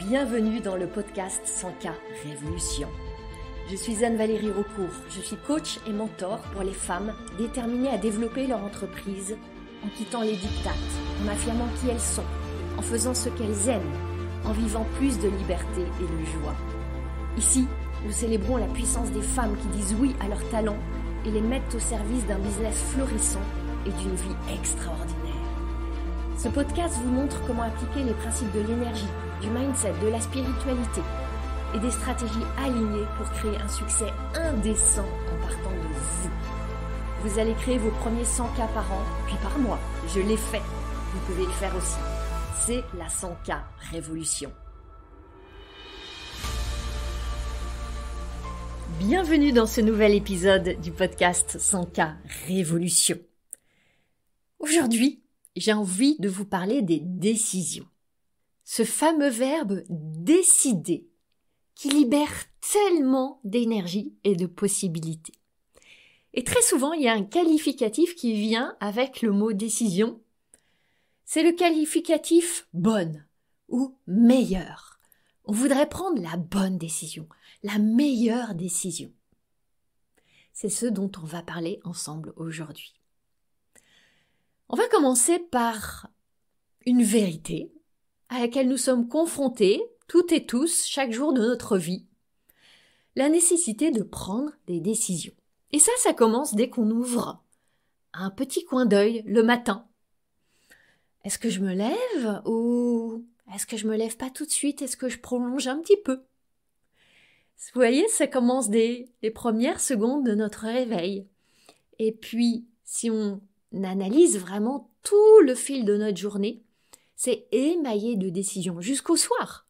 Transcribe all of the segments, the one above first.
Bienvenue dans le podcast 100K Révolution. Je suis Anne-Valérie Raucourt, je suis coach et mentor pour les femmes déterminées à développer leur entreprise en quittant les diktats, en affirmant qui elles sont, en faisant ce qu'elles aiment, en vivant plus de liberté et de joie. Ici, nous célébrons la puissance des femmes qui disent oui à leurs talents et les mettent au service d'un business florissant et d'une vie extraordinaire. Ce podcast vous montre comment appliquer les principes de l'énergie, du mindset, de la spiritualité et des stratégies alignées pour créer un succès indécent en partant de vous. Vous allez créer vos premiers 100K par an, puis par mois. Je l'ai fait. Vous pouvez le faire aussi. C'est la 100K Révolution. Bienvenue dans ce nouvel épisode du podcast 100K Révolution. Aujourd'hui, j'ai envie de vous parler des décisions. Ce fameux verbe « décider » qui libère tellement d'énergie et de possibilités. Et très souvent, il y a un qualificatif qui vient avec le mot « décision ». C'est le qualificatif « bonne » ou « meilleure ». On voudrait prendre la bonne décision, la meilleure décision. C'est ce dont on va parler ensemble aujourd'hui. On va commencer par une vérité à laquelle nous sommes confrontés, toutes et tous, chaque jour de notre vie. La nécessité de prendre des décisions. Et ça commence dès qu'on ouvre un petit coin d'œil le matin. Est-ce que je me lève ou est-ce que je me lève pas tout de suite? Est-ce que je prolonge un petit peu? Vous voyez, ça commence dès les premières secondes de notre réveil. Et puis, si on analyse vraiment tout le fil de notre journée, c'est émaillé de décisions jusqu'au soir.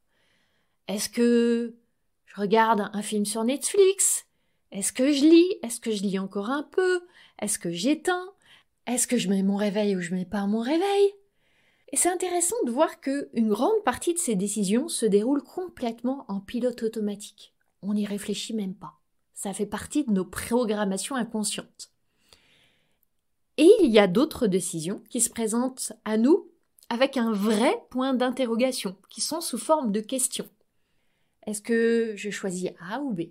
Est-ce que je regarde un film sur Netflix? Est-ce que je lis? Est-ce que je lis encore un peu? Est-ce que j'éteins? Est-ce que je mets mon réveil ou je mets pas mon réveil? Et c'est intéressant de voir qu'une grande partie de ces décisions se déroulent complètement en pilote automatique. On n'y réfléchit même pas. Ça fait partie de nos programmations inconscientes. Et il y a d'autres décisions qui se présentent à nous avec un vrai point d'interrogation, qui sont sous forme de questions. Est-ce que je choisis A ou B?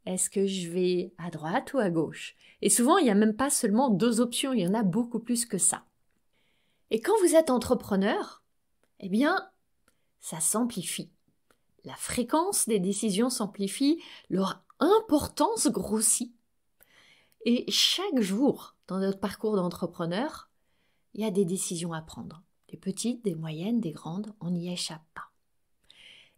Est-ce que je vais à droite ou à gauche? Et souvent, il n'y a même pas seulement deux options, il y en a beaucoup plus que ça. Et quand vous êtes entrepreneur, eh bien, ça s'amplifie. La fréquence des décisions s'amplifie, leur importance grossit. Et chaque jour, dans notre parcours d'entrepreneur, il y a des décisions à prendre. Des petites, des moyennes, des grandes, on n'y échappe pas.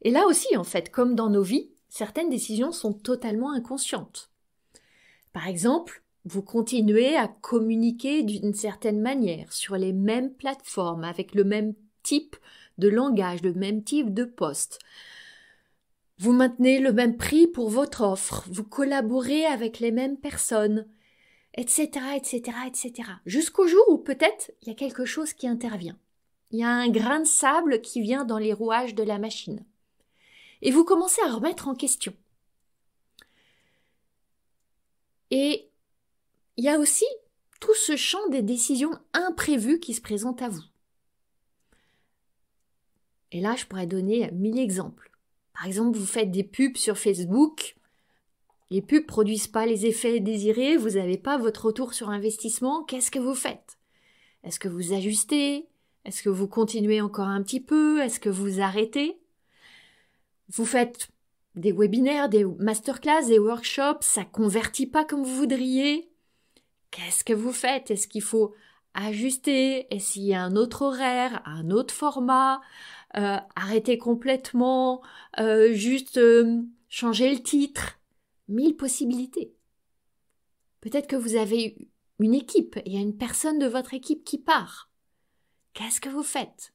Et là aussi, en fait, comme dans nos vies, certaines décisions sont totalement inconscientes. Par exemple, vous continuez à communiquer d'une certaine manière sur les mêmes plateformes, avec le même type de langage, le même type de poste. Vous maintenez le même prix pour votre offre, vous collaborez avec les mêmes personnes, etc., etc., etc. Jusqu'au jour où peut-être il y a quelque chose qui intervient. Il y a un grain de sable qui vient dans les rouages de la machine. Et vous commencez à remettre en question. Et il y a aussi tout ce champ des décisions imprévues qui se présentent à vous. Et là, je pourrais donner 1000 exemples. Par exemple, vous faites des pubs sur Facebook. Les pubs produisent pas les effets désirés, vous n'avez pas votre retour sur investissement. Qu'est-ce que vous faites? Est-ce que vous ajustez? Est-ce que vous continuez encore un petit peu? Est-ce que vous arrêtez? Vous faites des webinaires, des masterclass, des workshops, ça convertit pas comme vous voudriez. Qu'est-ce que vous faites? Est-ce qu'il faut ajuster? Est-ce qu'il y a un autre horaire, un autre format? Arrêter complètement? Juste changer le titre? 1000 possibilités. Peut-être que vous avez une équipe, il y a une personne de votre équipe qui part. Qu'est-ce que vous faites?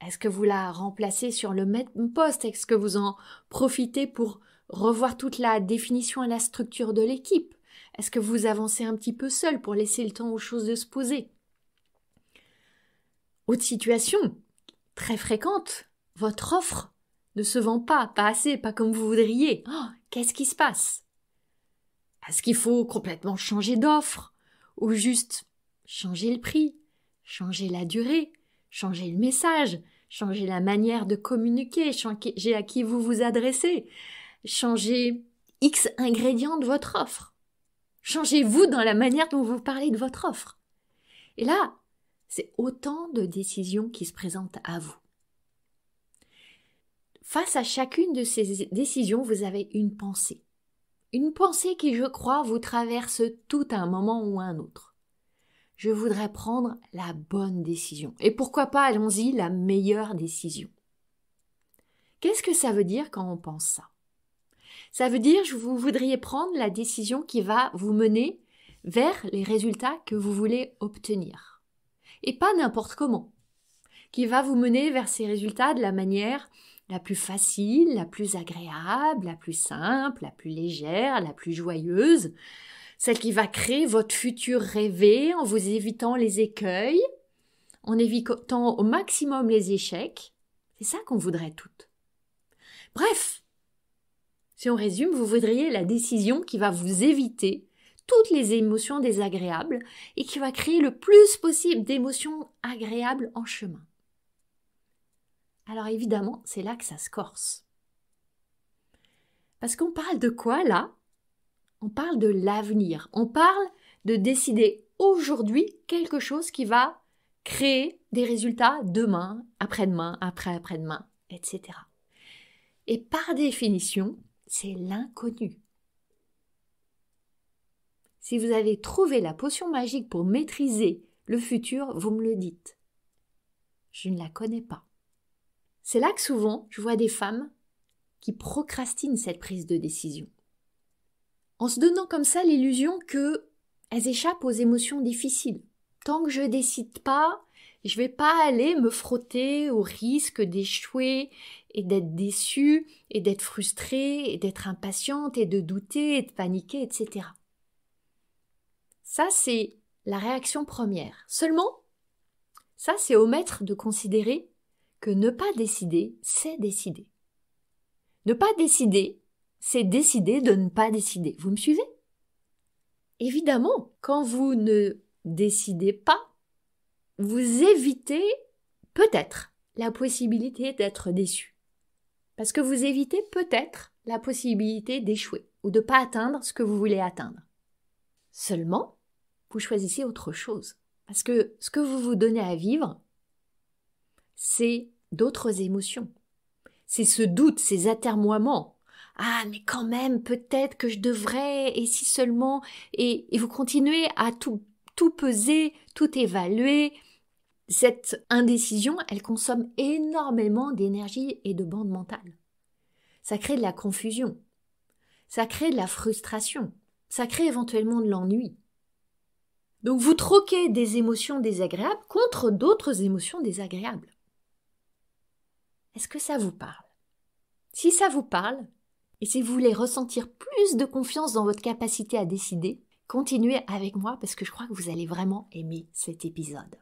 Est-ce que vous la remplacez sur le même poste? Est-ce que vous en profitez pour revoir toute la définition et la structure de l'équipe? Est-ce que vous avancez un petit peu seul pour laisser le temps aux choses de se poser? Autre situation, très fréquente, votre offre ne se vend pas assez, pas comme vous voudriez. Oh, qu'est-ce qui se passe? Est-ce qu'il faut complètement changer d'offre? Ou juste changer le prix, changer la durée, changer le message, changer la manière de communiquer, changer à qui vous vous adressez, changer X ingrédients de votre offre. Changez-vous dans la manière dont vous parlez de votre offre. Et là, c'est autant de décisions qui se présentent à vous. Face à chacune de ces décisions, vous avez une pensée. Une pensée qui, je crois, vous traverse tout à un moment ou à un autre. Je voudrais prendre la bonne décision. Et pourquoi pas, allons-y, la meilleure décision. Qu'est-ce que ça veut dire quand on pense ça? Ça veut dire que vous voudriez prendre la décision qui va vous mener vers les résultats que vous voulez obtenir. Et pas n'importe comment. Qui va vous mener vers ces résultats de la manière la plus facile, la plus agréable, la plus simple, la plus légère, la plus joyeuse, celle qui va créer votre futur rêvé en vous évitant les écueils, en évitant au maximum les échecs. C'est ça qu'on voudrait toutes. Bref, si on résume, vous voudriez la décision qui va vous éviter toutes les émotions désagréables et qui va créer le plus possible d'émotions agréables en chemin. Alors évidemment, c'est là que ça se corse. Parce qu'on parle de quoi là? On parle de l'avenir. On parle de décider aujourd'hui quelque chose qui va créer des résultats demain, après-demain, après-après-demain, etc. Et par définition, c'est l'inconnu. Si vous avez trouvé la potion magique pour maîtriser le futur, vous me le dites. Je ne la connais pas. C'est là que souvent, je vois des femmes qui procrastinent cette prise de décision. En se donnant comme ça l'illusion qu'elles échappent aux émotions difficiles. Tant que je décide pas, je vais pas aller me frotter au risque d'échouer et d'être déçue et d'être frustrée et d'être impatiente et de douter et de paniquer, etc. Ça, c'est la réaction première. Seulement, ça, c'est omettre de considérer que ne pas décider, c'est décider. Ne pas décider, c'est décider de ne pas décider. Vous me suivez? Évidemment, quand vous ne décidez pas, vous évitez peut-être la possibilité d'être déçu. Parce que vous évitez peut-être la possibilité d'échouer ou de ne pas atteindre ce que vous voulez atteindre. Seulement, vous choisissez autre chose. Parce que ce que vous vous donnez à vivre, c'est d'autres émotions. C'est ce doute, ces atermoiements. Ah, mais quand même, peut-être que je devrais, et si seulement, et vous continuez à tout peser, tout évaluer. Cette indécision, elle consomme énormément d'énergie et de bande mentale. Ça crée de la confusion. Ça crée de la frustration. Ça crée éventuellement de l'ennui. Donc vous troquez des émotions désagréables contre d'autres émotions désagréables. Est-ce que ça vous parle? Si ça vous parle, et si vous voulez ressentir plus de confiance dans votre capacité à décider, continuez avec moi parce que je crois que vous allez vraiment aimer cet épisode.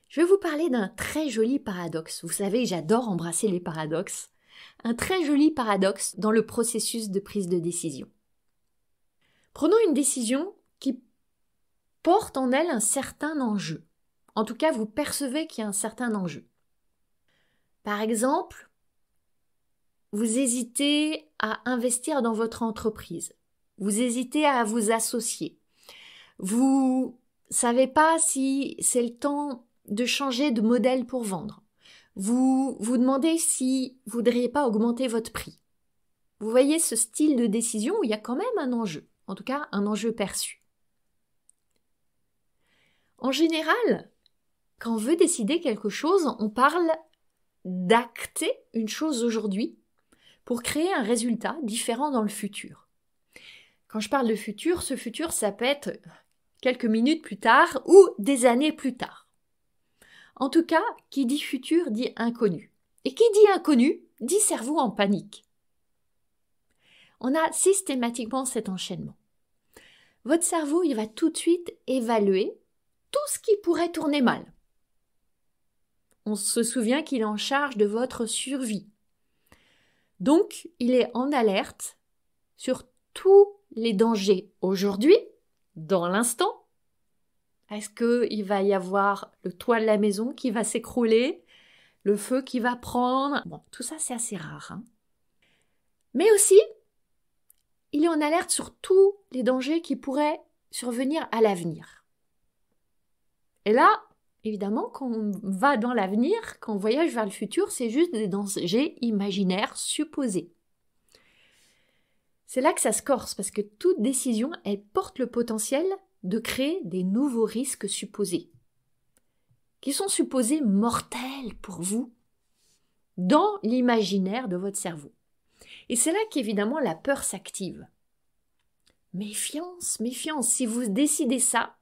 Je vais vous parler d'un très joli paradoxe. Vous savez, j'adore embrasser les paradoxes. Un très joli paradoxe dans le processus de prise de décision. Prenons une décision qui porte en elle un certain enjeu. En tout cas, vous percevez qu'il y a un certain enjeu. Par exemple, vous hésitez à investir dans votre entreprise. Vous hésitez à vous associer. Vous savez pas si c'est le temps de changer de modèle pour vendre. Vous vous demandez si vous voudriez pas augmenter votre prix. Vous voyez ce style de décision où il y a quand même un enjeu. En tout cas, un enjeu perçu. En général, quand on veut décider quelque chose, on parle d'acter une chose aujourd'hui pour créer un résultat différent dans le futur. Quand je parle de futur, ce futur, ça peut être quelques minutes plus tard ou des années plus tard. En tout cas, qui dit futur dit inconnu. Et qui dit inconnu dit cerveau en panique. On a systématiquement cet enchaînement. Votre cerveau, il va tout de suite évaluer tout ce qui pourrait tourner mal. On se souvient qu'il est en charge de votre survie. Donc, il est en alerte sur tous les dangers aujourd'hui, dans l'instant. Est-ce qu'il va y avoir le toit de la maison qui va s'écrouler, le feu qui va prendre. Bon, tout ça, c'est assez rare, hein. Mais aussi, il est en alerte sur tous les dangers qui pourraient survenir à l'avenir. Et là, évidemment, quand on va dans l'avenir, quand on voyage vers le futur, c'est juste des dangers imaginaires supposés. C'est là que ça se corse, parce que toute décision, elle porte le potentiel de créer des nouveaux risques supposés, qui sont supposés mortels pour vous, dans l'imaginaire de votre cerveau. Et c'est là qu'évidemment la peur s'active. Méfiance, méfiance, si vous décidez ça,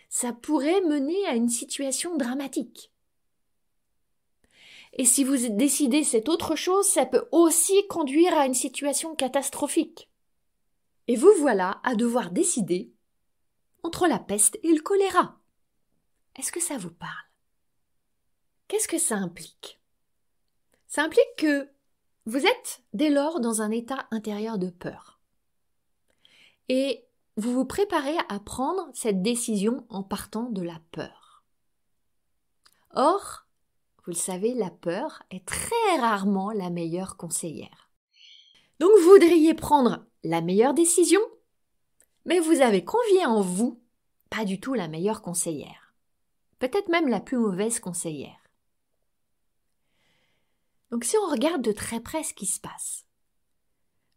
ça pourrait mener à une situation dramatique. Et si vous décidez cette autre chose, ça peut aussi conduire à une situation catastrophique. Et vous voilà à devoir décider entre la peste et le choléra. Est-ce que ça vous parle? Qu'est-ce que ça implique? Ça implique que vous êtes dès lors dans un état intérieur de peur. Et vous vous préparez à prendre cette décision en partant de la peur. Or, vous le savez, la peur est très rarement la meilleure conseillère. Donc vous voudriez prendre la meilleure décision, mais vous avez confié en vous pas du tout la meilleure conseillère. Peut-être même la plus mauvaise conseillère. Donc si on regarde de très près ce qui se passe,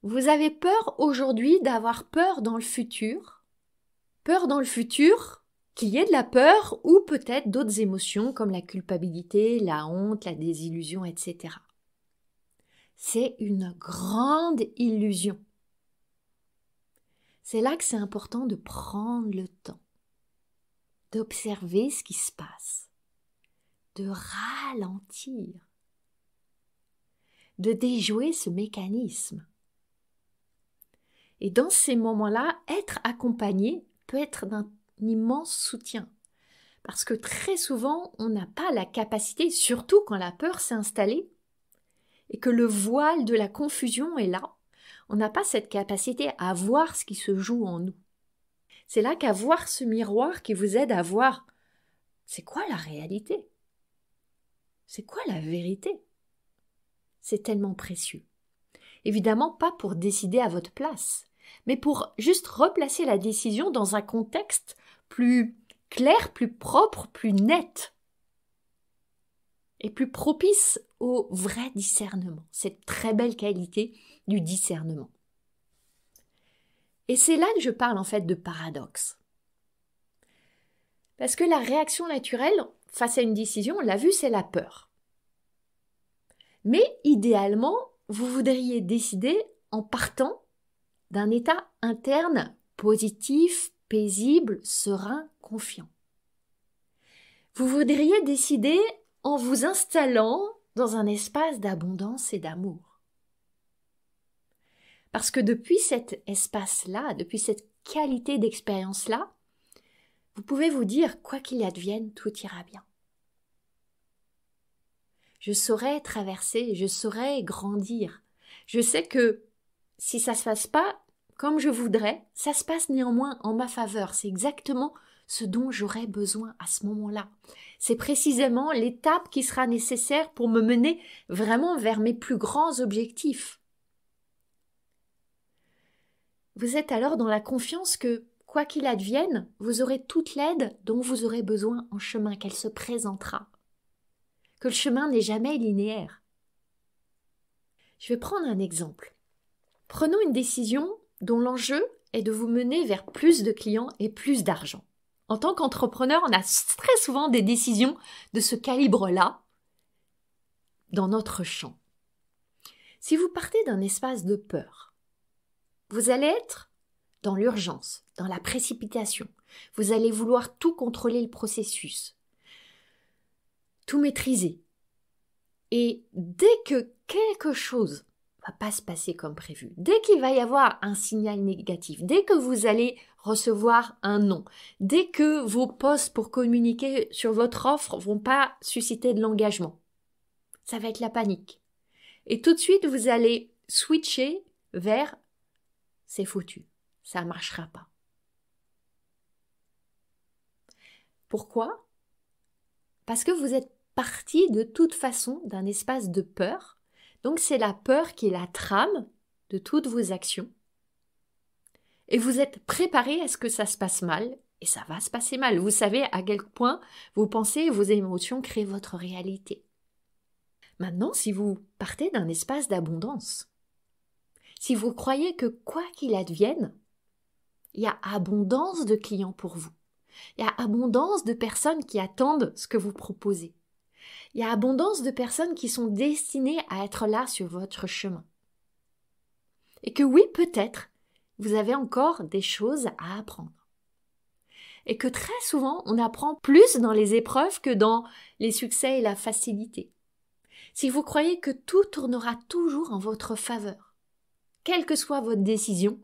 vous avez peur aujourd'hui d'avoir peur dans le futur qu'il y ait de la peur ou peut-être d'autres émotions comme la culpabilité, la honte, la désillusion, etc. C'est une grande illusion. C'est là que c'est important de prendre le temps, d'observer ce qui se passe, de ralentir, de déjouer ce mécanisme. Et dans ces moments-là, être accompagné peut être d'un immense soutien. Parce que très souvent, on n'a pas la capacité, surtout quand la peur s'est installée, et que le voile de la confusion est là, on n'a pas cette capacité à voir ce qui se joue en nous. C'est là qu'à voir ce miroir qui vous aide à voir c'est quoi la réalité? C'est quoi la vérité? C'est tellement précieux. Évidemment pas pour décider à votre place, mais pour juste replacer la décision dans un contexte plus clair, plus propre, plus net et plus propice au vrai discernement, cette très belle qualité du discernement. Et c'est là que je parle en fait de paradoxe. Parce que la réaction naturelle face à une décision, on l'a vu, c'est la peur. Mais idéalement, vous voudriez décider en partant d'un état interne positif, paisible, serein, confiant. Vous voudriez décider en vous installant dans un espace d'abondance et d'amour. Parce que depuis cet espace-là, depuis cette qualité d'expérience-là, vous pouvez vous dire, quoi qu'il advienne, tout ira bien. Je saurai traverser, je saurai grandir. Je sais que si ça ne se passe pas comme je voudrais, ça se passe néanmoins en ma faveur. C'est exactement ce dont j'aurai besoin à ce moment-là. C'est précisément l'étape qui sera nécessaire pour me mener vraiment vers mes plus grands objectifs. Vous êtes alors dans la confiance que, quoi qu'il advienne, vous aurez toute l'aide dont vous aurez besoin en chemin, qu'elle se présentera. Que le chemin n'est jamais linéaire. Je vais prendre un exemple. Prenons une décision dont l'enjeu est de vous mener vers plus de clients et plus d'argent. En tant qu'entrepreneur, on a très souvent des décisions de ce calibre-là dans notre champ. Si vous partez d'un espace de peur, vous allez être dans l'urgence, dans la précipitation. Vous allez vouloir tout contrôler le processus, tout maîtriser. Et dès que quelque chose va pas se passer comme prévu, dès qu'il va y avoir un signal négatif, dès que vous allez recevoir un non, dès que vos posts pour communiquer sur votre offre vont pas susciter de l'engagement, ça va être la panique. Et tout de suite, vous allez switcher vers « c'est foutu, ça ne marchera pas ». Pourquoi ? Parce que vous êtes partie de toute façon d'un espace de peur. Donc c'est la peur qui est la trame de toutes vos actions. Et vous êtes préparé à ce que ça se passe mal, et ça va se passer mal. Vous savez à quel point vos pensées et vos émotions créent votre réalité. Maintenant, si vous partez d'un espace d'abondance, si vous croyez que quoi qu'il advienne, il y a abondance de clients pour vous, il y a abondance de personnes qui attendent ce que vous proposez, il y a abondance de personnes qui sont destinées à être là sur votre chemin. Et que oui, peut-être, vous avez encore des choses à apprendre. Et que très souvent, on apprend plus dans les épreuves que dans les succès et la facilité. Si vous croyez que tout tournera toujours en votre faveur, quelle que soit votre décision,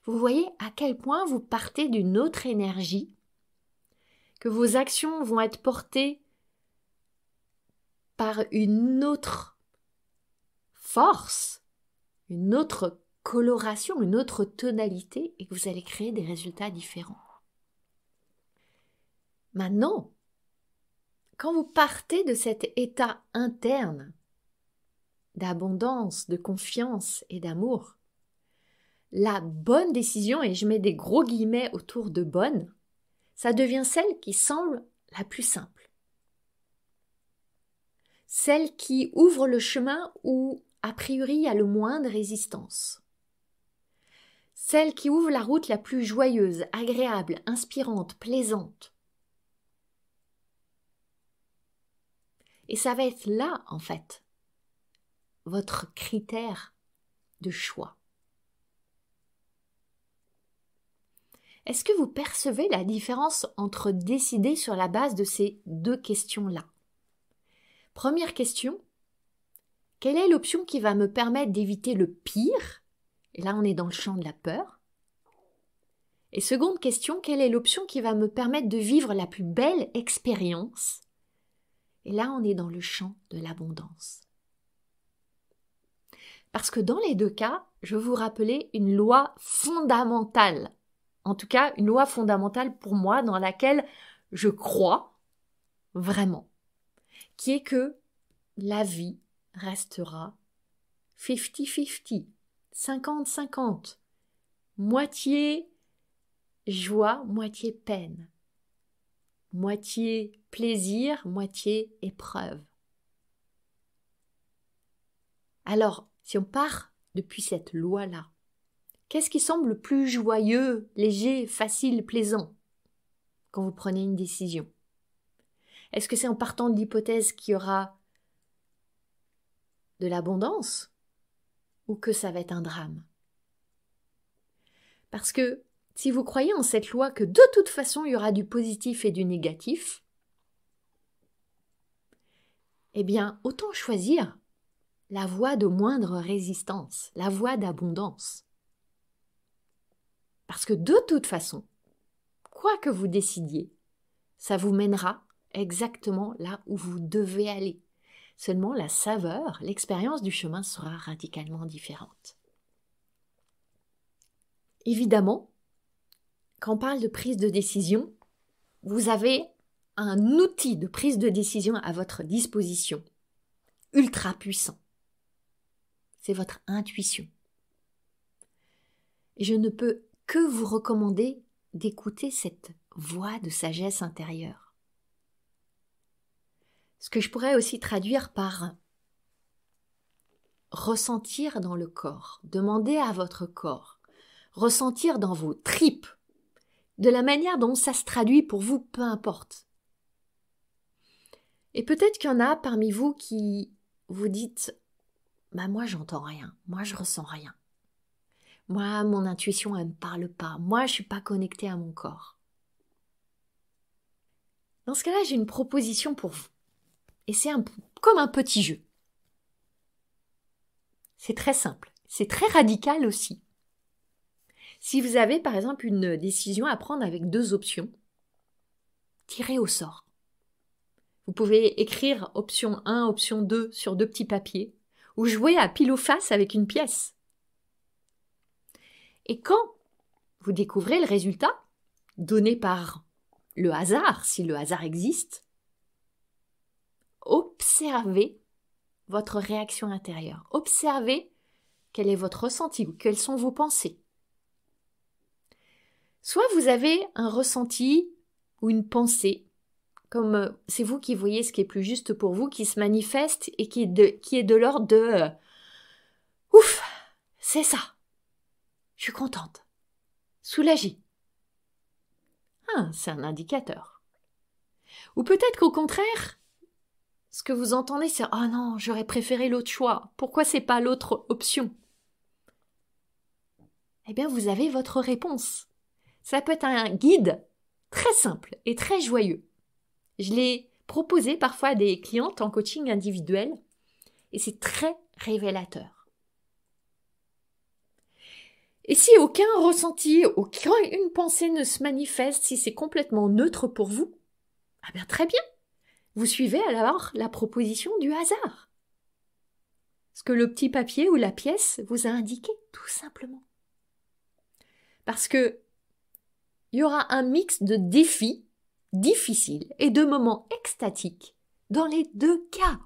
vous voyez à quel point vous partez d'une autre énergie, que vos actions vont être portées par une autre force, une autre coloration, une autre tonalité, et que vous allez créer des résultats différents. Maintenant, quand vous partez de cet état interne d'abondance, de confiance et d'amour, la bonne décision, et je mets des gros guillemets autour de bonne, ça devient celle qui semble la plus simple. Celle qui ouvre le chemin où, a priori, il y a le moins de résistance. Celle qui ouvre la route la plus joyeuse, agréable, inspirante, plaisante. Et ça va être là, en fait, votre critère de choix. Est-ce que vous percevez la différence entre décider sur la base de ces deux questions-là? Première question, quelle est l'option qui va me permettre d'éviter le pire? Et là, on est dans le champ de la peur. Et seconde question, quelle est l'option qui va me permettre de vivre la plus belle expérience? Et là, on est dans le champ de l'abondance. Parce que dans les deux cas, je vais vous rappeler une loi fondamentale. En tout cas, une loi fondamentale pour moi dans laquelle je crois vraiment, qui est que la vie restera 50-50, 50-50, moitié joie, moitié peine, moitié plaisir, moitié épreuve. Alors, si on part depuis cette loi-là, qu'est-ce qui semble le plus joyeux, léger, facile, plaisant quand vous prenez une décision? Est-ce que c'est en partant de l'hypothèse qu'il y aura de l'abondance ou que ça va être un drame? Parce que si vous croyez en cette loi que de toute façon il y aura du positif et du négatif, eh bien autant choisir la voie de moindre résistance, la voie d'abondance. Parce que de toute façon, quoi que vous décidiez, ça vous mènera exactement là où vous devez aller. Seulement la saveur, l'expérience du chemin sera radicalement différente. Évidemment, quand on parle de prise de décision, vous avez un outil de prise de décision à votre disposition, ultra puissant. C'est votre intuition. Et je ne peux que vous recommander d'écouter cette voix de sagesse intérieure. Ce que je pourrais aussi traduire par ressentir dans le corps, demander à votre corps, ressentir dans vos tripes, de la manière dont ça se traduit pour vous, peu importe. Et peut-être qu'il y en a parmi vous qui vous dites « moi j'entends rien, moi je ressens rien. Moi mon intuition elle me parle pas, moi je suis pas connectée à mon corps. » Dans ce cas-là, j'ai une proposition pour vous. Et c'est comme un petit jeu. C'est très simple, c'est très radical aussi. Si vous avez par exemple une décision à prendre avec deux options, tirez au sort. Vous pouvez écrire option 1, option 2 sur deux petits papiers ou jouer à pile ou face avec une pièce. Et quand vous découvrez le résultat, donné par le hasard, si le hasard existe, observez votre réaction intérieure. Observez quel est votre ressenti ou quelles sont vos pensées. Soit vous avez un ressenti ou une pensée, comme c'est vous qui voyez ce qui est plus juste pour vous, qui se manifeste et qui est de l'ordre de ouf, c'est ça, je suis contente, soulagée. Ah, c'est un indicateur. Ou peut-être qu'au contraire, ce que vous entendez, c'est « Oh non, j'aurais préféré l'autre choix. Pourquoi c'est pas l'autre option ?» Eh bien, vous avez votre réponse. Ça peut être un guide très simple et très joyeux. Je l'ai proposé parfois à des clientes en coaching individuel et c'est très révélateur. Et si aucun ressenti, aucune pensée ne se manifeste, si c'est complètement neutre pour vous, eh bien très bien. Vous suivez alors la proposition du hasard. Ce que le petit papier ou la pièce vous a indiqué, tout simplement. Parce que il y aura un mix de défis difficiles et de moments extatiques dans les deux cas.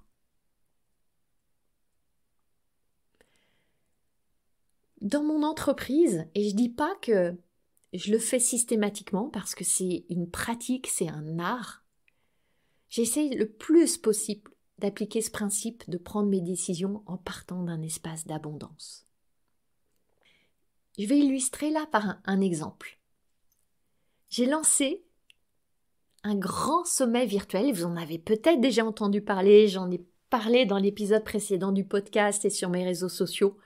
Dans mon entreprise, et je dis pas que je le fais systématiquement parce que c'est une pratique, c'est un art, j'essaie le plus possible d'appliquer ce principe de prendre mes décisions en partant d'un espace d'abondance. Je vais illustrer là par un exemple. J'ai lancé un grand sommet virtuel, vous en avez peut-être déjà entendu parler, j'en ai parlé dans l'épisode précédent du podcast et sur mes réseaux sociaux,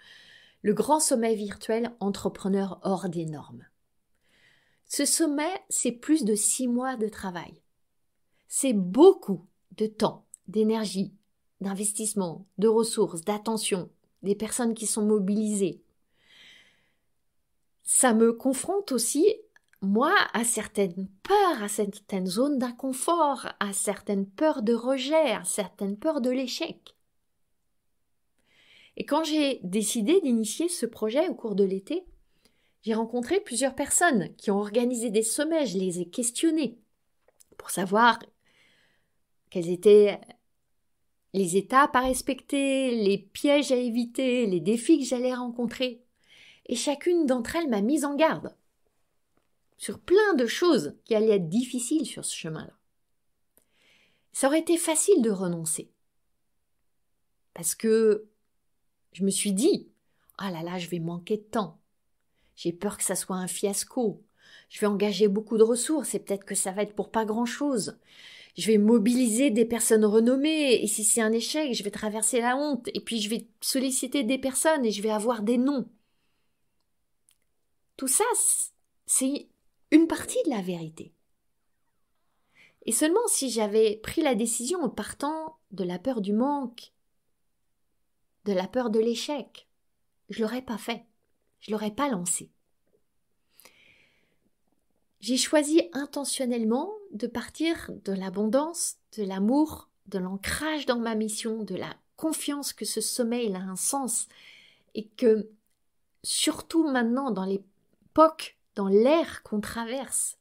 le grand sommet virtuel Entrepreneur hors des normes. Ce sommet, c'est plus de 6 mois de travail. C'est beaucoup de temps, d'énergie, d'investissement, de ressources, d'attention, des personnes qui sont mobilisées. Ça me confronte aussi, moi, à certaines peurs, à certaines zones d'inconfort, à certaines peurs de rejet, à certaines peurs de l'échec. Et quand j'ai décidé d'initier ce projet au cours de l'été, j'ai rencontré plusieurs personnes qui ont organisé des sommets, je les ai questionnées pour savoir quelles étaient les étapes à respecter, les pièges à éviter, les défis que j'allais rencontrer. Et chacune d'entre elles m'a mise en garde sur plein de choses qui allaient être difficiles sur ce chemin-là. Ça aurait été facile de renoncer. Parce que je me suis dit, ah là là, je vais manquer de temps. J'ai peur que ça soit un fiasco. Je vais engager beaucoup de ressources et peut-être que ça va être pour pas grand-chose. Je vais mobiliser des personnes renommées et si c'est un échec, je vais traverser la honte et puis je vais solliciter des personnes et je vais avoir des noms. Tout ça, c'est une partie de la vérité. Et seulement si j'avais pris la décision en partant de la peur du manque, de la peur de l'échec, je ne l'aurais pas fait, je ne l'aurais pas lancé. J'ai choisi intentionnellement de partir de l'abondance, de l'amour, de l'ancrage dans ma mission, de la confiance que ce sommeil a un sens et que, surtout maintenant dans l'époque, dans l'ère qu'on traverse,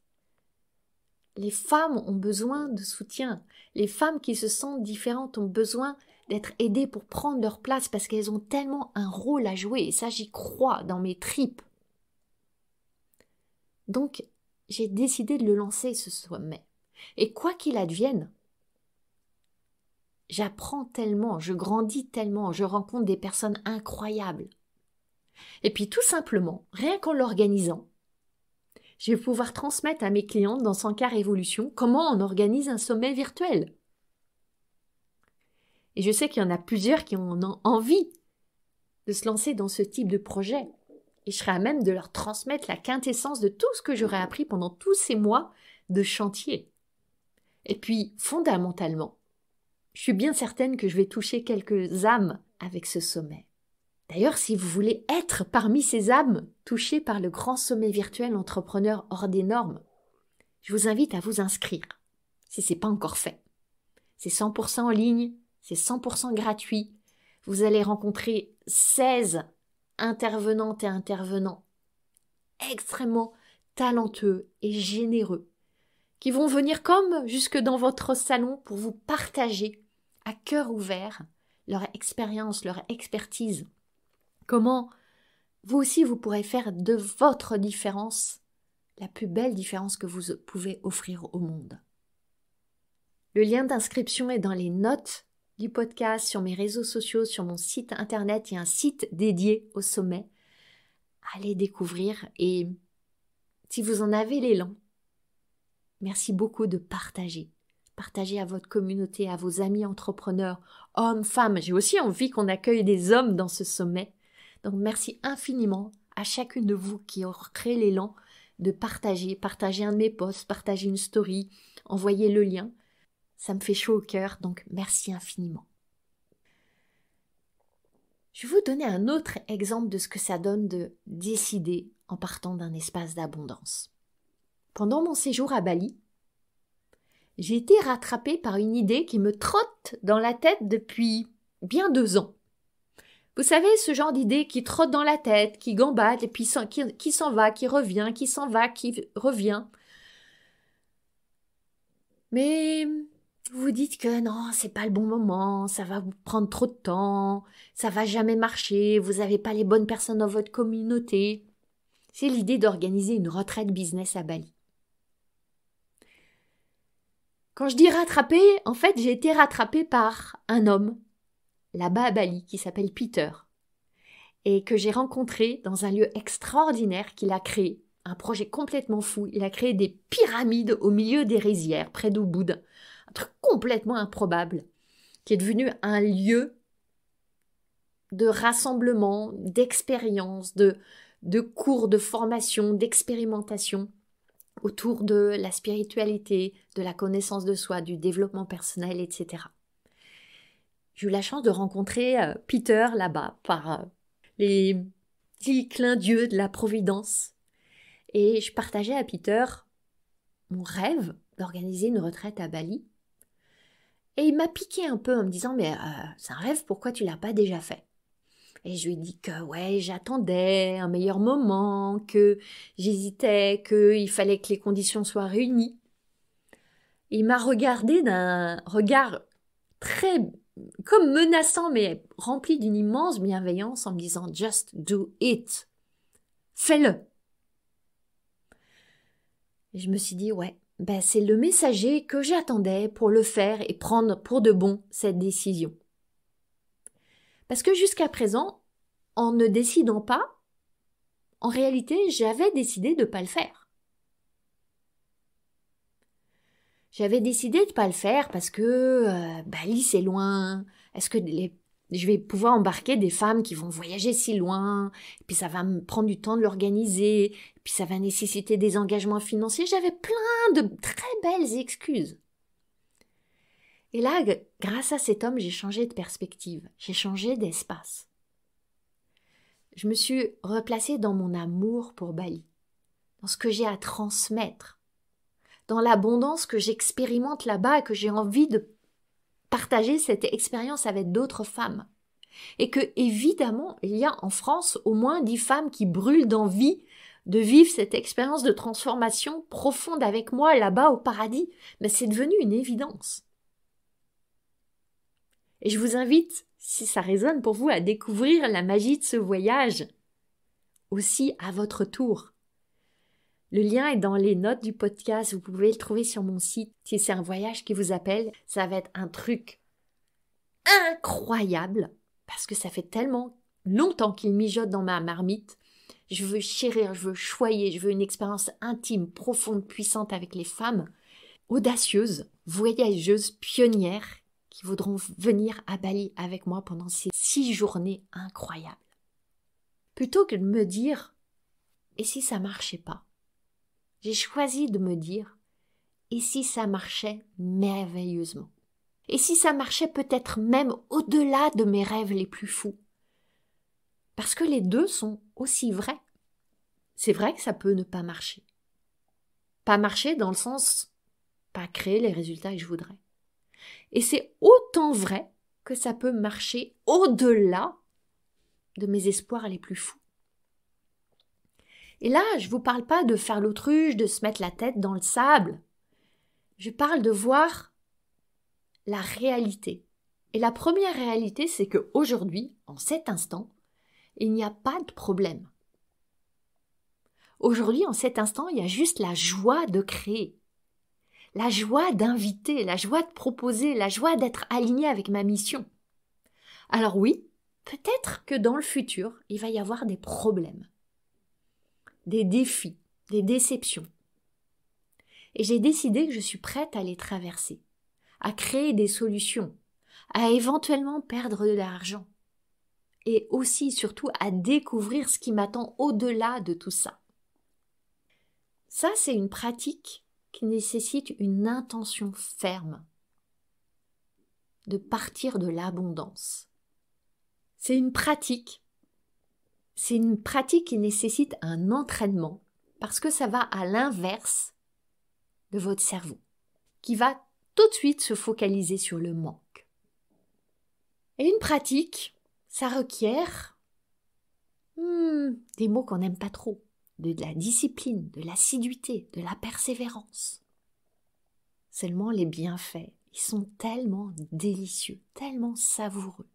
les femmes ont besoin de soutien. Les femmes qui se sentent différentes ont besoin d'être aidées pour prendre leur place parce qu'elles ont tellement un rôle à jouer. Et ça, j'y crois dans mes tripes. Donc, j'ai décidé de le lancer, ce sommet. Et quoi qu'il advienne, j'apprends tellement, je grandis tellement, je rencontre des personnes incroyables. Et puis tout simplement, rien qu'en l'organisant, je vais pouvoir transmettre à mes clientes dans 100 cas Révolution comment on organise un sommet virtuel. Et je sais qu'il y en a plusieurs qui ont envie de se lancer dans ce type de projet. Et je serai à même de leur transmettre la quintessence de tout ce que j'aurais appris pendant tous ces mois de chantier. Et puis, fondamentalement, je suis bien certaine que je vais toucher quelques âmes avec ce sommet. D'ailleurs, si vous voulez être parmi ces âmes touchées par le grand sommet virtuel Entrepreneur hors des normes, je vous invite à vous inscrire, si ce n'est pas encore fait. C'est 100% en ligne, c'est 100% gratuit. Vous allez rencontrer 16 intervenantes et intervenants extrêmement talentueux et généreux qui vont venir comme jusque dans votre salon pour vous partager à cœur ouvert leur expérience, leur expertise. Comment vous aussi vous pourrez faire de votre différence la plus belle différence que vous pouvez offrir au monde. Le lien d'inscription est dans les notes du podcast, sur mes réseaux sociaux, sur mon site internet. Il y a un site dédié au sommet. Allez découvrir et si vous en avez l'élan, merci beaucoup de partager. Partagez à votre communauté, à vos amis entrepreneurs, hommes, femmes. J'ai aussi envie qu'on accueille des hommes dans ce sommet. Donc merci infiniment à chacune de vous qui aura créé l'élan de partager un de mes posts, partager une story, envoyer le lien. Ça me fait chaud au cœur, donc merci infiniment. Je vais vous donner un autre exemple de ce que ça donne de décider en partant d'un espace d'abondance. Pendant mon séjour à Bali, j'ai été rattrapée par une idée qui me trotte dans la tête depuis bien 2 ans. Vous savez, ce genre d'idée qui trotte dans la tête, qui gambade, et puis qui s'en va, qui revient, qui s'en va, qui revient. Mais vous vous dites que non, c'est pas le bon moment, ça va vous prendre trop de temps, ça va jamais marcher, vous n'avez pas les bonnes personnes dans votre communauté. C'est l'idée d'organiser une retraite business à Bali. Quand je dis rattraper, en fait, j'ai été rattrapée par un homme, là-bas à Bali, qui s'appelle Peter, et que j'ai rencontré dans un lieu extraordinaire qu'il a créé, un projet complètement fou. Il a créé des pyramides au milieu des rizières, près d'Ubud, un truc complètement improbable, qui est devenu un lieu de rassemblement, d'expérience, de cours, de formation, d'expérimentation, autour de la spiritualité, de la connaissance de soi, du développement personnel, etc. J'ai eu la chance de rencontrer Peter là-bas par les petits clins d'yeux de la Providence. Et je partageais à Peter mon rêve d'organiser une retraite à Bali. Et il m'a piqué un peu en me disant « Mais c'est un rêve, pourquoi tu l'as pas déjà fait ?» Et je lui ai dit que ouais, j'attendais un meilleur moment, que j'hésitais, qu'il fallait que les conditions soient réunies. Il m'a regardé d'un regard très comme menaçant, mais rempli d'une immense bienveillance en me disant « Just do it ». Fais-le. Et je me suis dit ouais, c'est le messager que j'attendais pour le faire et prendre pour de bon cette décision. Parce que jusqu'à présent, en ne décidant pas, en réalité, j'avais décidé de ne pas le faire. J'avais décidé de ne pas le faire parce que Bali, c'est loin. Est-ce que je vais pouvoir embarquer des femmes qui vont voyager si loin? Et puis ça va me prendre du temps de l'organiser. Et puis ça va nécessiter des engagements financiers. J'avais plein de très belles excuses. Et là, grâce à cet homme, j'ai changé de perspective, j'ai changé d'espace. Je me suis replacée dans mon amour pour Bali, dans ce que j'ai à transmettre, dans l'abondance que j'expérimente là-bas et que j'ai envie de partager cette expérience avec d'autres femmes. Et que, évidemment, il y a en France au moins 10 femmes qui brûlent d'envie de vivre cette expérience de transformation profonde avec moi là-bas au paradis. Mais c'est devenu une évidence. Et je vous invite, si ça résonne pour vous, à découvrir la magie de ce voyage, aussi à votre tour. Le lien est dans les notes du podcast, vous pouvez le trouver sur mon site. Si c'est un voyage qui vous appelle, ça va être un truc incroyable, parce que ça fait tellement longtemps qu'il mijote dans ma marmite. Je veux chérir, je veux choyer, je veux une expérience intime, profonde, puissante avec les femmes, audacieuses, voyageuses, pionnières, qui voudront venir à Bali avec moi pendant ces 6 journées incroyables. Plutôt que de me dire « et si ça marchait pas ?» J'ai choisi de me dire « et si ça marchait merveilleusement ?» Et si ça marchait peut-être même au-delà de mes rêves les plus fous? Parce que les deux sont aussi vrais. C'est vrai que ça peut ne pas marcher. Pas marcher dans le sens pas créer les résultats que je voudrais. Et c'est autant vrai que ça peut marcher au-delà de mes espoirs les plus fous. Et là, je ne vous parle pas de faire l'autruche, de se mettre la tête dans le sable. Je parle de voir la réalité, Et la première réalité, c'est qu'aujourd'hui, en cet instant, il n'y a pas de problème. Aujourd'hui, en cet instant, il y a juste la joie de créer, la joie d'inviter, la joie de proposer, la joie d'être aligné avec ma mission. Alors oui, peut-être que dans le futur, il va y avoir des problèmes, des défis, des déceptions. Et j'ai décidé que je suis prête à les traverser, à créer des solutions, à éventuellement perdre de l'argent. Et aussi, surtout, à découvrir ce qui m'attend au-delà de tout ça. Ça, c'est une pratique qui nécessite une intention ferme de partir de l'abondance. C'est une pratique qui nécessite un entraînement parce que ça va à l'inverse de votre cerveau, qui va tout de suite se focaliser sur le manque. Et une pratique, ça requiert des mots qu'on n'aime pas trop, de la discipline, de l'assiduité, de la persévérance. Seulement les bienfaits, ils sont tellement délicieux, tellement savoureux.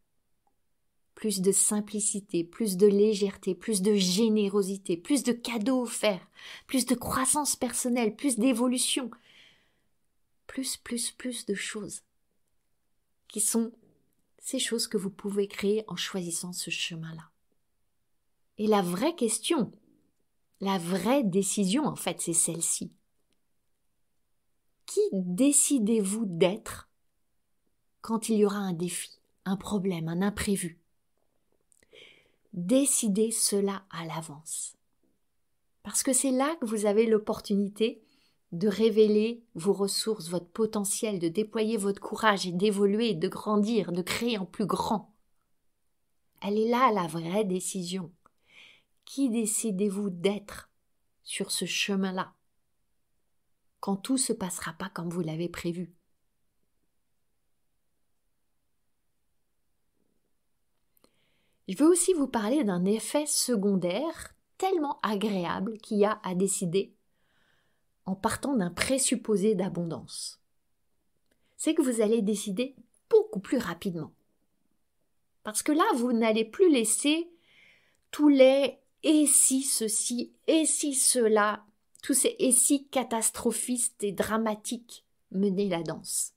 Plus de simplicité, plus de légèreté, plus de générosité, plus de cadeaux offerts, plus de croissance personnelle, plus d'évolution, plus de choses qui sont ces choses que vous pouvez créer en choisissant ce chemin-là. Et la vraie question, la vraie décision, en fait, c'est celle-ci. Qui décidez-vous d'être quand il y aura un défi, un problème, un imprévu? Décidez cela à l'avance. Parce que c'est là que vous avez l'opportunité de révéler vos ressources, votre potentiel, de déployer votre courage et d'évoluer, de grandir, de créer en plus grand. Elle est là la vraie décision. Qui décidez-vous d'être sur ce chemin-là quand tout ne se passera pas comme vous l'avez prévu? Je veux aussi vous parler d'un effet secondaire tellement agréable qu'il y a à décider en partant d'un présupposé d'abondance. C'est que vous allez décider beaucoup plus rapidement. Parce que là, vous n'allez plus laisser tous les « et si ceci, et si cela », tous ces « et si » catastrophistes et dramatiques mener la danse.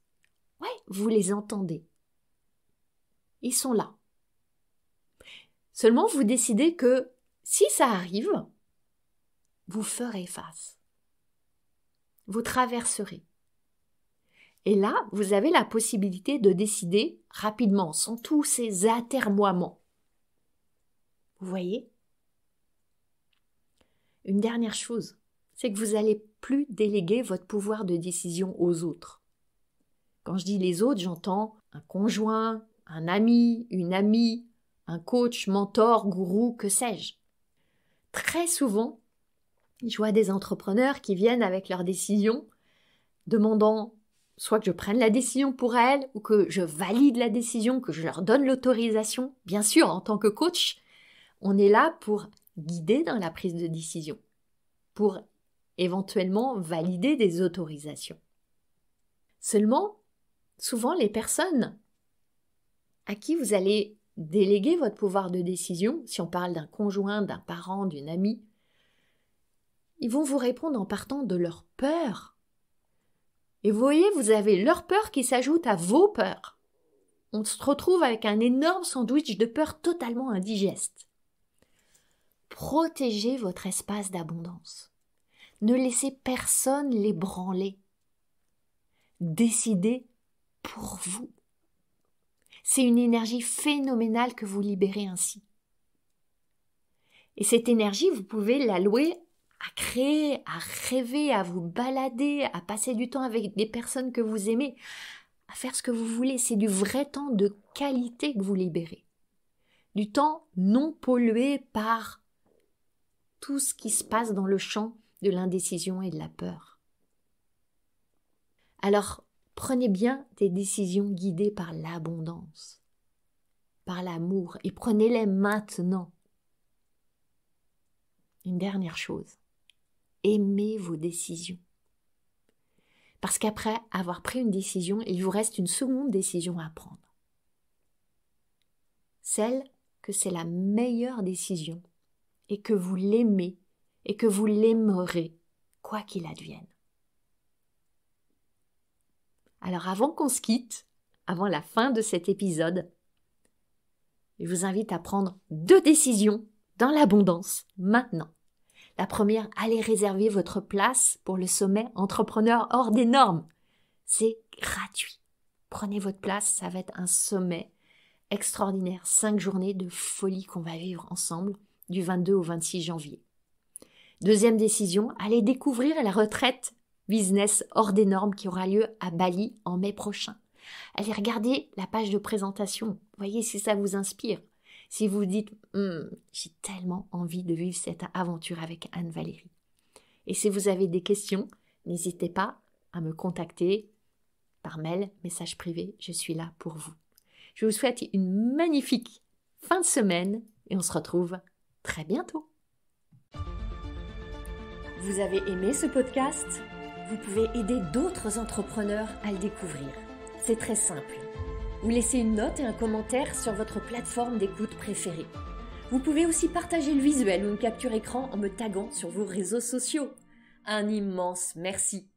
Ouais, vous les entendez. Ils sont là. Seulement, vous décidez que si ça arrive, vous ferez face. Vous traverserez. Et là, vous avez la possibilité de décider rapidement, sans tous ces atermoiements. Vous voyez ? Une dernière chose, c'est que vous n'allez plus déléguer votre pouvoir de décision aux autres. Quand je dis les autres, j'entends un conjoint, un ami, une amie, un coach, mentor, gourou, que sais-je. Très souvent, je vois des entrepreneurs qui viennent avec leurs décisions, demandant soit que je prenne la décision pour elles, ou que je valide la décision, que je leur donne l'autorisation. Bien sûr, en tant que coach, on est là pour guider dans la prise de décision, pour éventuellement valider des autorisations. Seulement, souvent les personnes à qui vous allez déléguer votre pouvoir de décision, si on parle d'un conjoint, d'un parent, d'une amie, ils vont vous répondre en partant de leur peur. Et vous voyez, vous avez leur peur qui s'ajoute à vos peurs. On se retrouve avec un énorme sandwich de peur totalement indigeste. Protégez votre espace d'abondance. Ne laissez personne l'ébranler. Décidez pour vous. C'est une énergie phénoménale que vous libérez ainsi. Et cette énergie, vous pouvez l'allouer à créer, à rêver, à vous balader, à passer du temps avec des personnes que vous aimez, à faire ce que vous voulez. C'est du vrai temps de qualité que vous libérez. Du temps non pollué par tout ce qui se passe dans le champ de l'indécision et de la peur. Alors, prenez bien des décisions guidées par l'abondance, par l'amour, et prenez-les maintenant. Une dernière chose, aimez vos décisions. Parce qu'après avoir pris une décision, il vous reste une seconde décision à prendre. celle que c'est la meilleure décision et que vous l'aimez et que vous l'aimerez, quoi qu'il advienne. Alors avant qu'on se quitte, avant la fin de cet épisode, je vous invite à prendre 2 décisions dans l'abondance maintenant. La première, allez réserver votre place pour le sommet Entrepreneur hors des normes. C'est gratuit. Prenez votre place, ça va être un sommet extraordinaire. 5 journées de folie qu'on va vivre ensemble du 22 au 26 janvier. Deuxième décision, allez découvrir la retraite business hors des normes qui aura lieu à Bali en mai prochain. Allez regarder la page de présentation. Voyez si ça vous inspire. Si vous vous dites j'ai tellement envie de vivre cette aventure avec Anne-Valérie. Et si vous avez des questions, n'hésitez pas à me contacter par mail, message privé, je suis là pour vous. Je vous souhaite une magnifique fin de semaine et on se retrouve très bientôt. Vous avez aimé ce podcast ? Vous pouvez aider d'autres entrepreneurs à le découvrir. C'est très simple. Vous laissez une note et un commentaire sur votre plateforme d'écoute préférée. Vous pouvez aussi partager le visuel ou une capture écran en me taguant sur vos réseaux sociaux. Un immense merci.